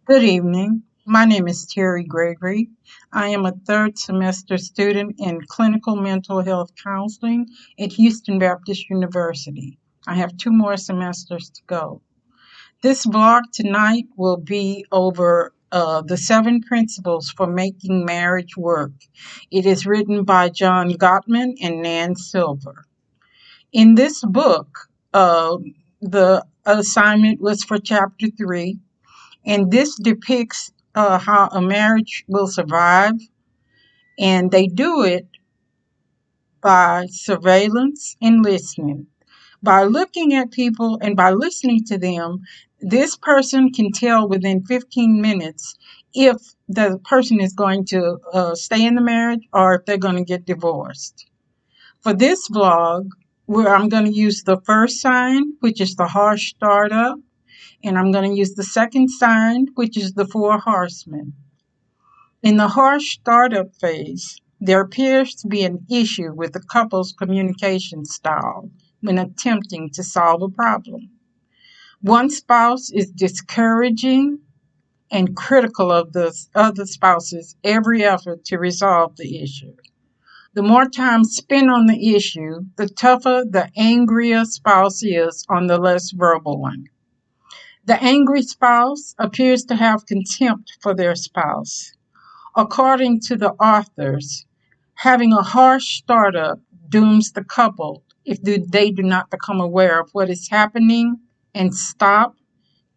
Good evening. My name is Terry Gregory. I am a third semester student in clinical mental health counseling at Houston Baptist University. I have two more semesters to go. This blog tonight will be over the 7 principles for making marriage work. It is written by John Gottman and Nan Silver. In this book, the assignment was for chapter 3, and this depicts how a marriage will survive, and they do it by surveillance and listening. By looking at people and by listening to them, this person can tell within 15 minutes if the person is going to stay in the marriage or if they're going to get divorced. For this vlog, where I'm going to use the first sign, which is the harsh startup, and I'm going to use the second sign, which is the four horsemen. In the harsh startup phase, there appears to be an issue with the couple's communication style when attempting to solve a problem. One spouse is discouraging and critical of the other spouse's every effort to resolve the issue. The more time spent on the issue, the tougher the angrier spouse is on the less verbal one. The angry spouse appears to have contempt for their spouse. According to the authors, having a harsh startup dooms the couple if they do not become aware of what is happening and stop,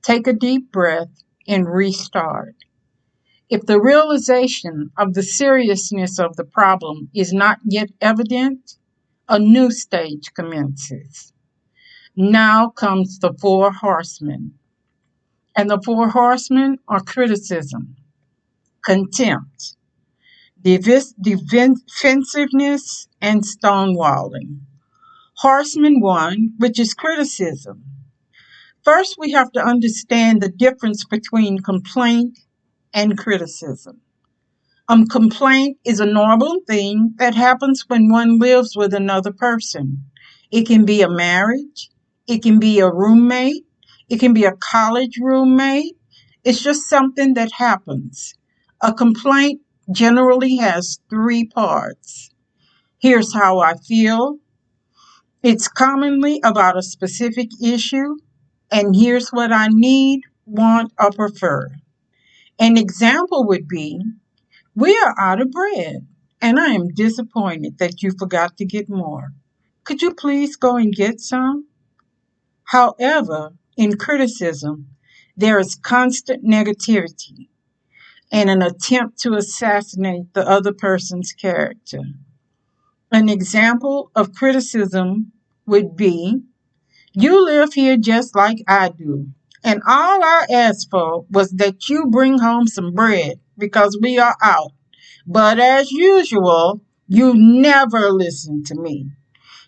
take a deep breath, and restart. If the realization of the seriousness of the problem is not yet evident, a new stage commences. Now comes the four horsemen. And the four horsemen are criticism, contempt, defensiveness, and stonewalling. Horseman 1, which is criticism. First, we have to understand the difference between complaint and criticism. Complaint is a normal thing that happens when one lives with another person. It can be a marriage, it can be a roommate, it can be a college roommate. It's just something that happens. A complaint generally has 3 parts. Here's how I feel. It's commonly about a specific issue, and here's what I need, want, or prefer. An example would be, we are out of bread, and I am disappointed that you forgot to get more. Could you please go and get some? However, in criticism, there is constant negativity and an attempt to assassinate the other person's character. An example of criticism would be, you live here just like I do, and all I asked for was that you bring home some bread because we are out. But as usual, you never listen to me.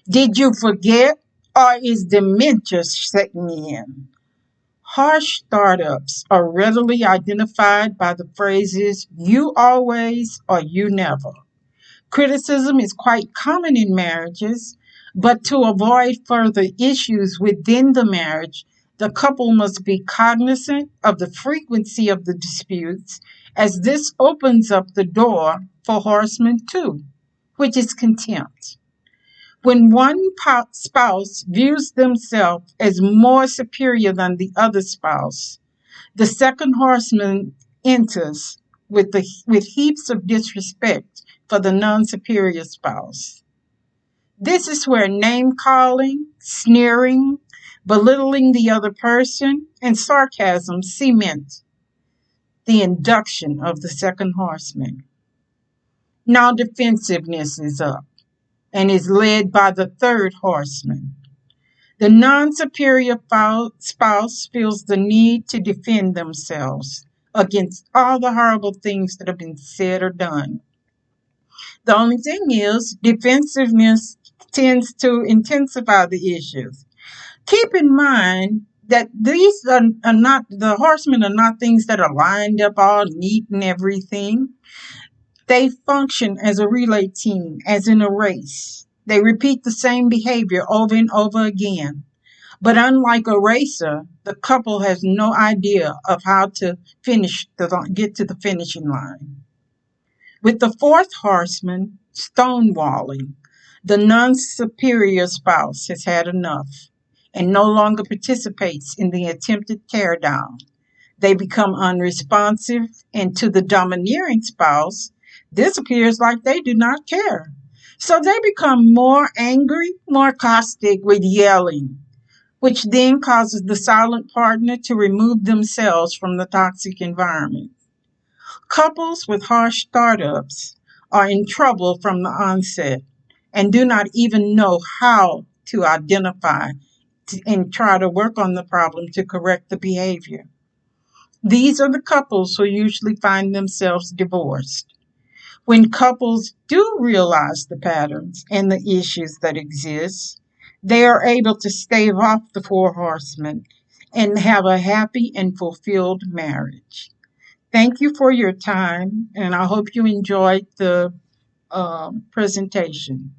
Did you forget, or is dementia setting in? Harsh startups are readily identified by the phrases you always or you never. Criticism is quite common in marriages, but to avoid further issues within the marriage, the couple must be cognizant of the frequency of the disputes, as this opens up the door for horseman 2, which is contempt. When one spouse views themselves as more superior than the other spouse, the second horseman enters with heaps of disrespect for the non-superior spouse. This is where name calling, sneering, belittling the other person, and sarcasm cement the induction of the second horseman. Now defensiveness is up and is led by the third horseman. The non-superior spouse feels the need to defend themselves against all the horrible things that have been said or done. The only thing is, defensiveness tends to intensify the issues. Keep in mind that these are not, the horsemen are not things that are lined up all neat and everything. They function as a relay team, as in a race. They repeat the same behavior over and over again. But unlike a racer, the couple has no idea of how to get to the finishing line. With the fourth horseman, stonewalling, the non superior spouse has had enough and no longer participates in the attempted teardown. They become unresponsive, and to the domineering spouse, this appears like they do not care. So they become more angry, more caustic with yelling, which then causes the silent partner to remove themselves from the toxic environment. Couples with harsh startups are in trouble from the onset and do not even know how to identify and try to work on the problem to correct the behavior. These are the couples who usually find themselves divorced. When couples do realize the patterns and the issues that exist, they are able to stave off the four horsemen and have a happy and fulfilled marriage. Thank you for your time, and I hope you enjoyed the presentation.